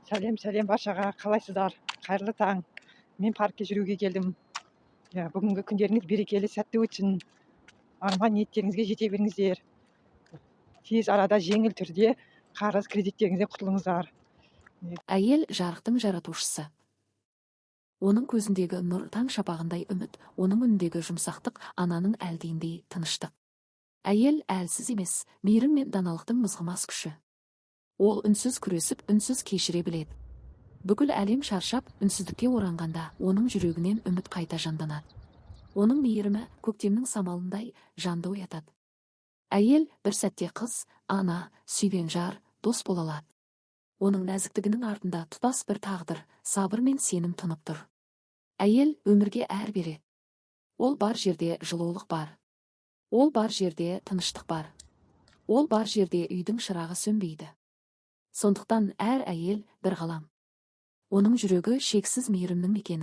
Сәлем баршаға, қалайсыздар? Қайырлы таң. Мен паркке жүруге келдім. Бүгінгі күндеріңіз берекелі, сәтті өтсін. Арман ниеттеріңізге жете беріңіздер. Тез арада жеңіл түрде қарыз кредиттеріңізден құтылыңыздар. Әйел жарықтың жаратушысы. Оның көзіндегі нұр таң шапағындай үміт, оның үніндегі жұмсақтық ананың әлдейіндей тыныштық. Әйел әлсіз емес, мейірім мен даналықтың мызғымас күші. Ол үнсіз күресіп, үнсіз кешіре біледі. Бүкіл әлем шаршап, үнсіздікке оранғанда, оның жүрегінен үміт қайта жанданады. Оның мейірімі көктемнің самалындай жанды оятады. Әйел бір сәтте қыз, ана, сүйген жар, дос бола алады. Оның нәзіктігінің артында тұтас бір тағдыр, сабыр мен сенім тұнып тұр. Әйел өмірге әр береді. Ол бар жерде жылулық бар. Ол бар жерде тыныштық бар. Ол бар жерде үйдің шырағы сөнбейді. Сондықтан әр әйел бір ғалам. Оның жүрегі шексіз мейірімнің мекені.